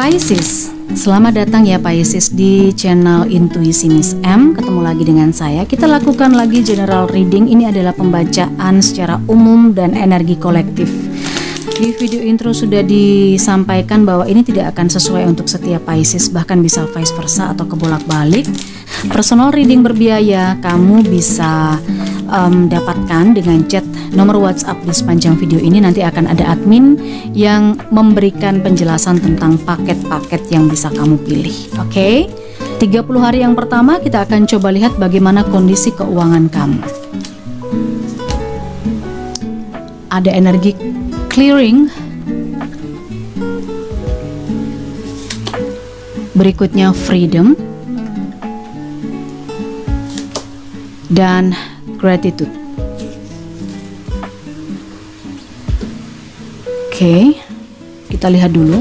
Pisces, selamat datang ya Pisces di channel Intuisi Miss M. Ketemu lagi dengan saya. Kita lakukan lagi general reading. Ini adalah pembacaan secara umum dan energi kolektif. Di video intro sudah disampaikan bahwa ini tidak akan sesuai untuk setiap Pisces, bahkan bisa vice versa atau kebolak-balik. Personal reading berbiaya kamu bisa dapatkan dengan chat nomor WhatsApp di sepanjang video ini. Nanti akan ada admin yang memberikan penjelasan tentang paket-paket yang bisa kamu pilih. Oke? 30 hari yang pertama kita akan coba lihat bagaimana kondisi keuangan kamu. Ada energi clearing. Berikutnya freedom dan gratitude. Oke, kita lihat dulu.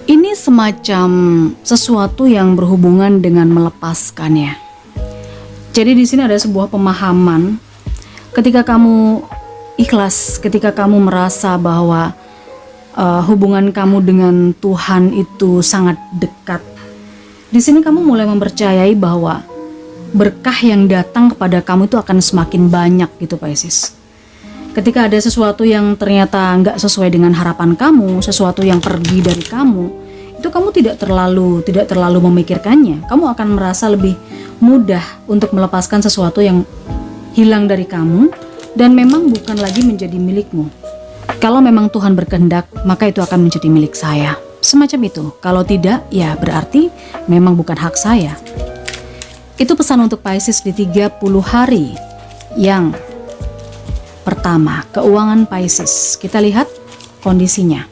Ini semacam sesuatu yang berhubungan dengan melepaskannya. Jadi di sini ada sebuah pemahaman. Ketika kamu ikhlas, ketika kamu merasa bahwa hubungan kamu dengan Tuhan itu sangat dekat. Di sini kamu mulai mempercayai bahwa berkah yang datang kepada kamu itu akan semakin banyak gitu Pisces. Ketika ada sesuatu yang ternyata nggak sesuai dengan harapan kamu, sesuatu yang pergi dari kamu, itu kamu tidak terlalu memikirkannya. Kamu akan merasa lebih mudah untuk melepaskan sesuatu yang hilang dari kamu dan memang bukan lagi menjadi milikmu. Kalau memang Tuhan berkehendak, maka itu akan menjadi milik saya. Semacam itu. Kalau tidak, ya berarti memang bukan hak saya. Itu pesan untuk Pisces di 30 hari yang pertama. Keuangan Pisces, kita lihat kondisinya.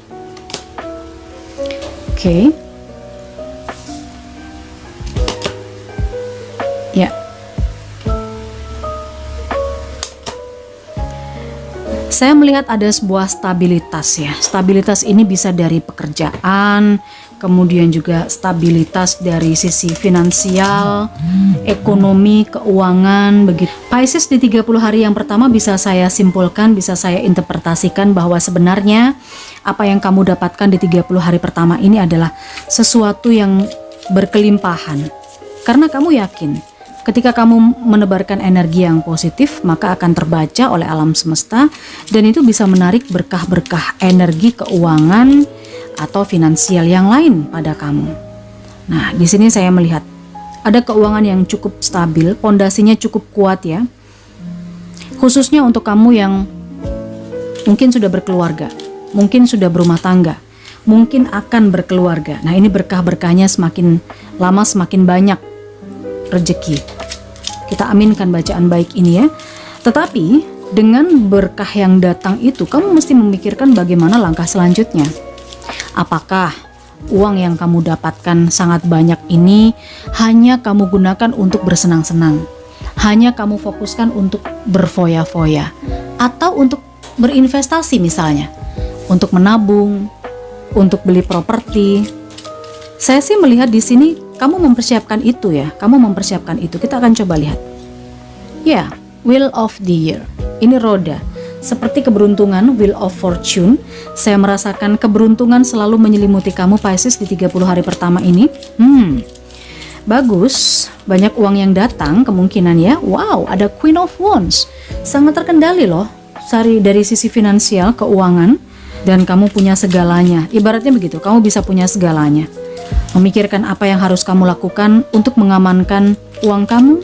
Oke. Ya. Saya melihat ada sebuah stabilitas ya. Stabilitas ini bisa dari pekerjaan, kemudian juga stabilitas dari sisi finansial, ekonomi, keuangan, begitu. Pisces di 30 hari yang pertama bisa saya simpulkan, bisa saya interpretasikan bahwa sebenarnya apa yang kamu dapatkan di 30 hari pertama ini adalah sesuatu yang berkelimpahan. Karena kamu yakin, ketika kamu menebarkan energi yang positif, maka akan terbaca oleh alam semesta dan itu bisa menarik berkah-berkah energi keuangan atau finansial yang lain pada kamu. Nah, di sini saya melihat ada keuangan yang cukup stabil, pondasinya cukup kuat ya. Khususnya untuk kamu yang mungkin sudah berkeluarga, mungkin sudah berumah tangga, mungkin akan berkeluarga. Nah, ini berkah-berkahnya semakin lama semakin banyak rezeki. Kita aminkan bacaan baik ini ya. Tetapi dengan berkah yang datang itu, kamu mesti memikirkan bagaimana langkah selanjutnya. Apakah uang yang kamu dapatkan sangat banyak ini hanya kamu gunakan untuk bersenang-senang, hanya kamu fokuskan untuk berfoya-foya, atau untuk berinvestasi misalnya, untuk menabung, untuk beli properti. Saya sih melihat di sini kamu mempersiapkan itu ya, kamu mempersiapkan itu. Kita akan coba lihat. Ya, Wheel of the Year. Ini roda. Seperti keberuntungan, Wheel of Fortune. Saya merasakan keberuntungan selalu menyelimuti kamu Pisces di 30 hari pertama ini. Bagus, banyak uang yang datang kemungkinan ya. Wow, ada Queen of Wands. Sangat terkendali loh dari sisi finansial, keuangan. Dan kamu punya segalanya. Ibaratnya begitu, kamu bisa punya segalanya. Memikirkan apa yang harus kamu lakukan untuk mengamankan uang kamu,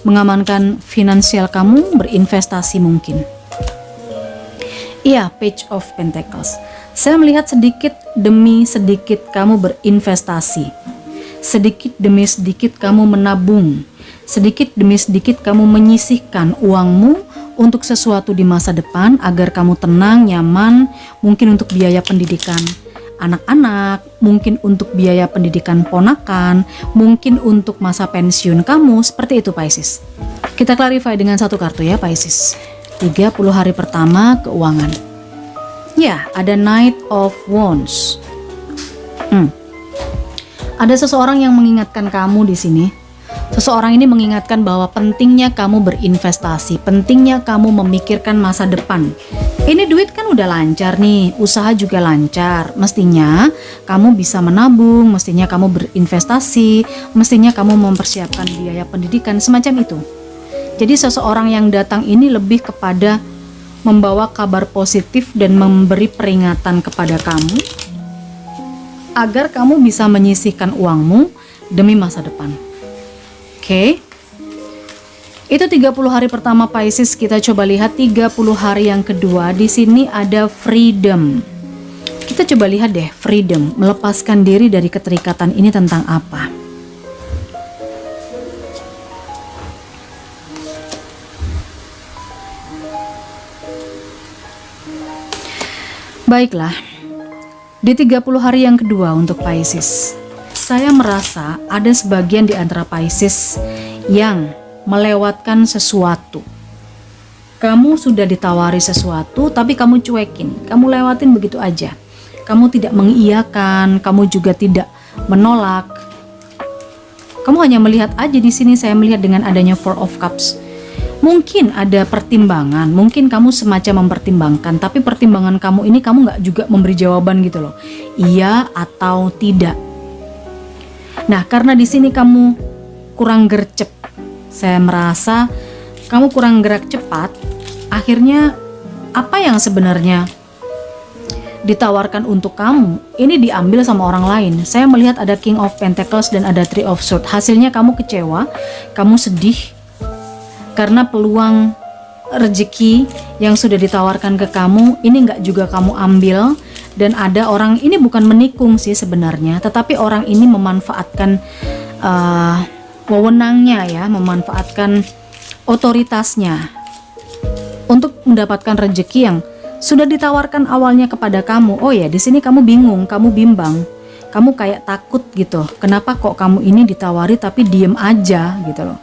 mengamankan finansial kamu, berinvestasi mungkin. Iya, Page of Pentacles. Saya melihat sedikit demi sedikit kamu berinvestasi. Sedikit demi sedikit kamu menabung. Sedikit demi sedikit kamu menyisihkan uangmu untuk sesuatu di masa depan agar kamu tenang, nyaman, mungkin untuk biaya pendidikan anak-anak, mungkin untuk biaya pendidikan ponakan, mungkin untuk masa pensiun kamu, seperti itu Pisces. Kita clarify dengan satu kartu ya Pisces. 30 hari pertama keuangan. Ya, ada Knight of Wands. Ada seseorang yang mengingatkan kamu di sini. Seseorang ini mengingatkan bahwa pentingnya kamu berinvestasi, pentingnya kamu memikirkan masa depan. Ini duit kan udah lancar nih, usaha juga lancar. Mestinya kamu bisa menabung, mestinya kamu berinvestasi, mestinya kamu mempersiapkan biaya pendidikan, semacam itu. Jadi seseorang yang datang ini lebih kepada membawa kabar positif dan memberi peringatan kepada kamu agar kamu bisa menyisihkan uangmu demi masa depan. Oke. Itu 30 hari pertama Pisces. Kita coba lihat 30 hari yang kedua. Di sini ada freedom. Kita coba lihat deh, freedom, melepaskan diri dari keterikatan ini tentang apa? Baiklah. Di 30 hari yang kedua untuk Pisces, saya merasa ada sebagian di antara Pisces yang melewatkan sesuatu. Kamu sudah ditawari sesuatu tapi kamu cuekin, kamu lewatin begitu aja. Kamu tidak mengiyakan, kamu juga tidak menolak. Kamu hanya melihat aja. Di sini saya melihat dengan adanya Four of Cups. Mungkin ada pertimbangan, mungkin kamu semacam mempertimbangkan, tapi pertimbangan kamu ini kamu nggak juga memberi jawaban gitu loh. Iya atau tidak. Nah, karena di sini kamu kurang gercep. Saya merasa kamu kurang gerak cepat. Akhirnya apa yang sebenarnya ditawarkan untuk kamu ini diambil sama orang lain. Saya melihat ada King of Pentacles dan ada Three of Swords. Hasilnya kamu kecewa, kamu sedih karena peluang rezeki yang sudah ditawarkan ke kamu ini nggak juga kamu ambil. Dan ada orang ini bukan menikung sih sebenarnya, tetapi orang ini memanfaatkan wewenangnya ya, memanfaatkan otoritasnya untuk mendapatkan rezeki yang sudah ditawarkan awalnya kepada kamu. Oh ya, di sini kamu bingung, kamu bimbang, kamu kayak takut gitu. Kenapa kok kamu ini ditawari tapi diem aja gitu loh.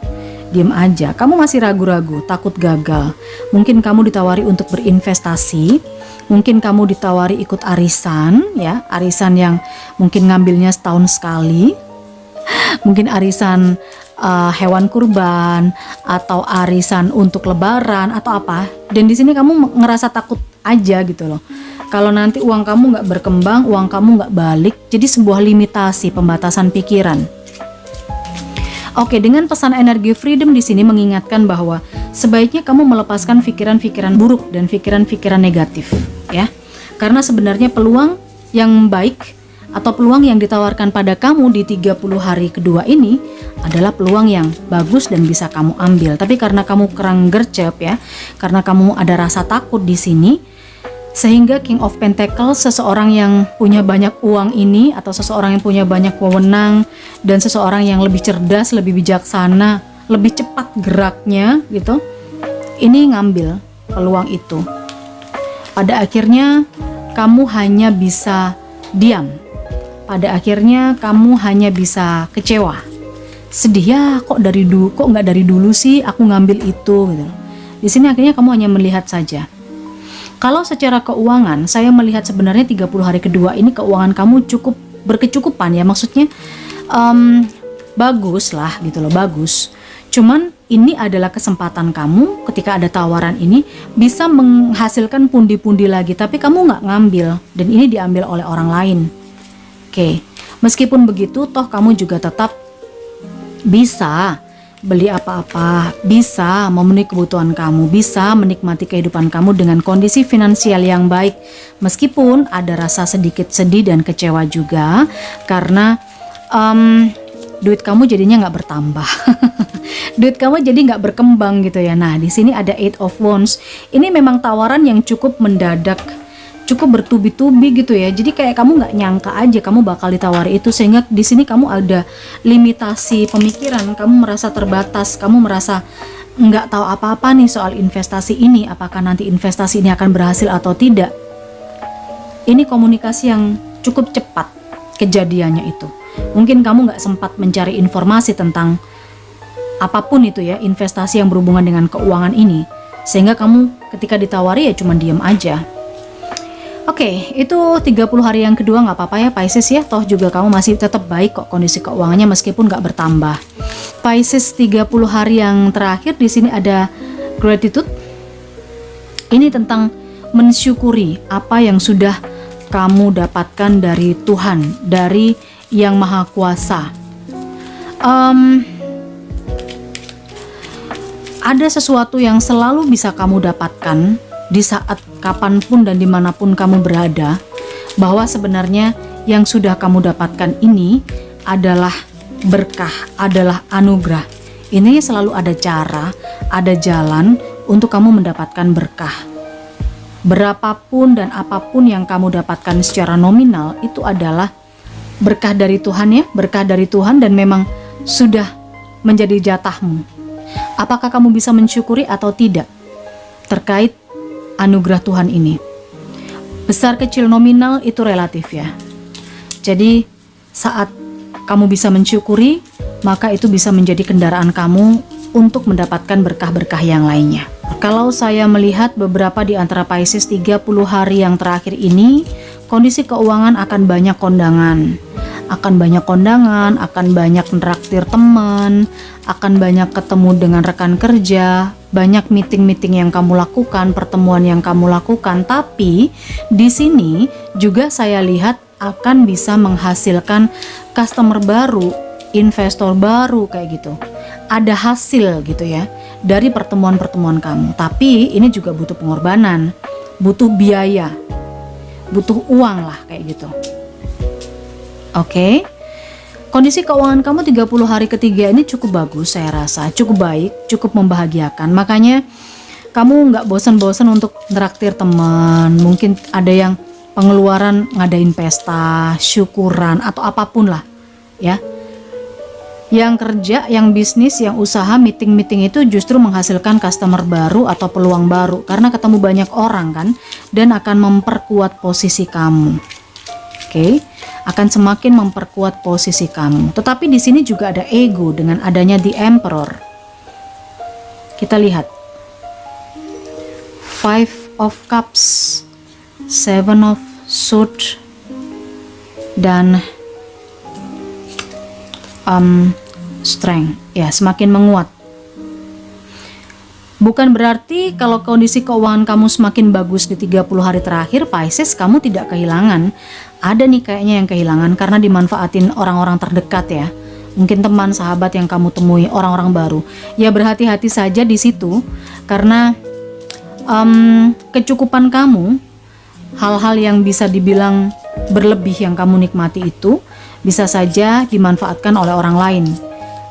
Diem aja, kamu masih ragu-ragu, takut gagal. Mungkin kamu ditawari untuk berinvestasi, mungkin kamu ditawari ikut arisan ya, arisan yang mungkin ngambilnya setahun sekali. Mungkin arisan hewan kurban atau arisan untuk lebaran atau apa. Dan di sini kamu ngerasa takut aja gitu loh. Kalau nanti uang kamu nggak berkembang, uang kamu nggak balik, jadi sebuah limitasi, pembatasan pikiran. Oke, dengan pesan energi freedom di sini mengingatkan bahwa sebaiknya kamu melepaskan pikiran-pikiran buruk dan pikiran-pikiran negatif, ya. Karena sebenarnya peluang yang baik atau peluang yang ditawarkan pada kamu di 30 hari kedua ini adalah peluang yang bagus dan bisa kamu ambil. Tapi karena kamu kurang gercep ya, karena kamu ada rasa takut di sini, sehingga King of Pentacles, seseorang yang punya banyak uang ini atau seseorang yang punya banyak wewenang dan seseorang yang lebih cerdas, lebih bijaksana, lebih cepat geraknya gitu, ini ngambil peluang itu. Pada akhirnya kamu hanya bisa diam. Pada akhirnya kamu hanya bisa kecewa, sedih ya, kok nggak dari dulu sih aku ngambil itu gitu. Di sini akhirnya kamu hanya melihat saja. Kalau secara keuangan, saya melihat sebenarnya 30 hari kedua ini keuangan kamu cukup berkecukupan ya, maksudnya bagus lah gitu loh, bagus. Cuman ini adalah kesempatan kamu ketika ada tawaran ini bisa menghasilkan pundi-pundi lagi, tapi kamu nggak ngambil dan ini diambil oleh orang lain. Oke, meskipun begitu toh kamu juga tetap bisa beli apa-apa, bisa memenuhi kebutuhan kamu, bisa menikmati kehidupan kamu dengan kondisi finansial yang baik. Meskipun ada rasa sedikit sedih dan kecewa juga karena duit kamu jadinya nggak bertambah. Duit kamu jadi nggak berkembang gitu ya. Nah, di sini ada Eight of Wands. Ini memang tawaran yang cukup mendadak, cukup bertubi-tubi gitu ya. Jadi kayak kamu nggak nyangka aja kamu bakal ditawari itu, sehingga di sini kamu ada limitasi pemikiran, kamu merasa terbatas, kamu merasa nggak tahu apa-apa nih soal investasi ini. Apakah nanti investasi ini akan berhasil atau tidak? Ini komunikasi yang cukup cepat kejadiannya itu. Mungkin kamu nggak sempat mencari informasi tentang apapun itu ya, investasi yang berhubungan dengan keuangan ini, sehingga kamu ketika ditawari ya cuma diem aja. Oke, itu 30 hari yang kedua nggak apa-apa ya Pisces ya, toh juga kamu masih tetap baik kok kondisi keuangannya meskipun nggak bertambah. Pisces 30 hari yang terakhir di sini ada gratitude. Ini tentang mensyukuri apa yang sudah kamu dapatkan dari Tuhan, dari Yang Maha Kuasa. Ada sesuatu yang selalu bisa kamu dapatkan di saat kapanpun dan dimanapun kamu berada, bahwa sebenarnya yang sudah kamu dapatkan ini adalah berkah, adalah anugerah. Ini selalu ada cara, ada jalan untuk kamu mendapatkan berkah. Berapapun dan apapun yang kamu dapatkan secara nominal itu adalah berkah dari Tuhan ya, berkah dari Tuhan dan memang sudah menjadi jatahmu. Apakah kamu bisa mensyukuri atau tidak terkait anugerah Tuhan ini? Besar kecil nominal itu relatif ya. Jadi saat kamu bisa mensyukuri, maka itu bisa menjadi kendaraan kamu untuk mendapatkan berkah-berkah yang lainnya. Kalau saya melihat beberapa di antara Pisces 30 hari yang terakhir ini, kondisi keuangan akan banyak kondangan. Akan banyak kondangan, akan banyak nraktir teman, akan banyak ketemu dengan rekan kerja, banyak meeting-meeting yang kamu lakukan, pertemuan yang kamu lakukan. Tapi di sini juga saya lihat akan bisa menghasilkan customer baru, investor baru kayak gitu. Ada hasil gitu ya dari pertemuan-pertemuan kamu. Tapi ini juga butuh pengorbanan, butuh biaya, butuh uang lah kayak gitu. Oke. Kondisi keuangan kamu 30 hari ketiga ini cukup bagus saya rasa, cukup baik, cukup membahagiakan. Makanya kamu nggak bosan-bosan untuk traktir teman. Mungkin ada yang pengeluaran ngadain pesta, syukuran atau apapun lah ya. Yang kerja, yang bisnis, yang usaha, meeting-meeting itu justru menghasilkan customer baru atau peluang baru karena ketemu banyak orang kan, dan akan memperkuat posisi kamu. Oke, akan semakin memperkuat posisi kamu. Tetapi di sini juga ada ego dengan adanya The Emperor. Kita lihat 5 of Cups, 7 of Swords, dan Strength. Ya, semakin menguat. Bukan berarti kalau kondisi keuangan kamu semakin bagus di 30 hari terakhir, Pisces, kamu tidak kehilangan. Ada nih kayaknya yang kehilangan karena dimanfaatin orang-orang terdekat ya. Mungkin teman, sahabat yang kamu temui, orang-orang baru. Ya berhati-hati saja di situ karena kecukupan kamu, hal-hal yang bisa dibilang berlebih yang kamu nikmati itu bisa saja dimanfaatkan oleh orang lain.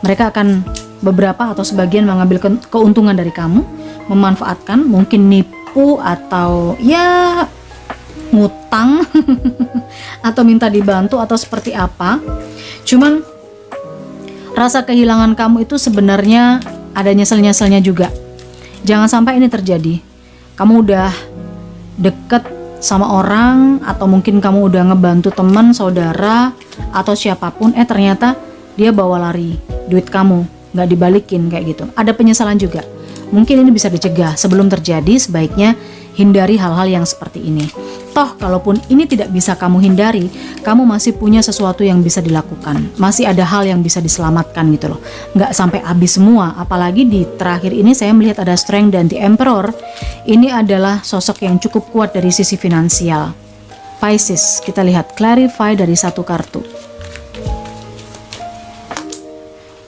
Mereka akan beberapa atau sebagian mengambil keuntungan dari kamu, memanfaatkan, mungkin nipu atau ya ngutang atau minta dibantu atau seperti apa. Cuman rasa kehilangan kamu itu sebenarnya ada nyesel-nyeselnya juga. Jangan sampai ini terjadi. Kamu udah deket sama orang atau mungkin kamu udah ngebantu teman, saudara atau siapapun, ternyata dia bawa lari duit kamu, nggak dibalikin kayak gitu. Ada penyesalan juga. Mungkin ini bisa dicegah sebelum terjadi. Sebaiknya hindari hal-hal yang seperti ini. Toh kalaupun ini tidak bisa kamu hindari, kamu masih punya sesuatu yang bisa dilakukan. Masih ada hal yang bisa diselamatkan gitu loh. Nggak sampai habis semua. Apalagi di terakhir ini saya melihat ada Strength dan The Emperor. Ini adalah sosok yang cukup kuat dari sisi finansial. Pisces, kita lihat clarify dari satu kartu.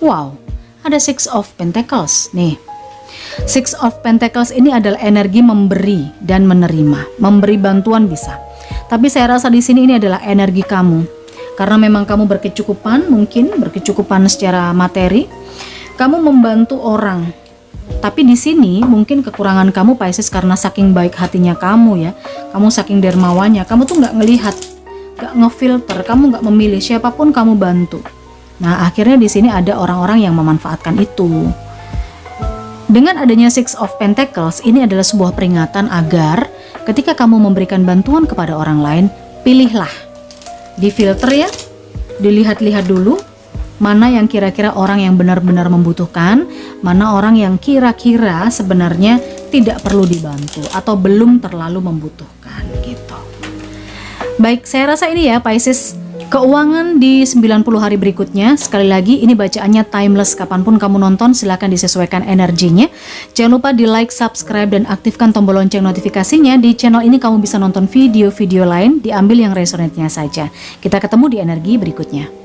Wow, ada Six of Pentacles nih. Six of Pentacles ini adalah energi memberi dan menerima, memberi bantuan bisa. Tapi saya rasa di sini ini adalah energi kamu, karena memang kamu berkecukupan, mungkin berkecukupan secara materi, kamu membantu orang. Tapi di sini mungkin kekurangan kamu Pisces karena saking baik hatinya kamu ya, kamu saking dermawannya, kamu tuh nggak ngelihat, nggak ngefilter, kamu nggak memilih siapapun kamu bantu. Nah akhirnya di sini ada orang-orang yang memanfaatkan itu. Dengan adanya Six of Pentacles, ini adalah sebuah peringatan agar ketika kamu memberikan bantuan kepada orang lain, pilihlah, difilter ya, dilihat-lihat dulu mana yang kira-kira orang yang benar-benar membutuhkan, mana orang yang kira-kira sebenarnya tidak perlu dibantu atau belum terlalu membutuhkan gitu. Baik, saya rasa ini ya Pisces, Keuangan di 90 hari berikutnya, sekali lagi ini bacaannya timeless, kapanpun kamu nonton silahkan disesuaikan energinya. Jangan lupa di like, subscribe, dan aktifkan tombol lonceng notifikasinya. Di channel ini kamu bisa nonton video-video lain, diambil yang resonate-nya saja. Kita ketemu di energi berikutnya.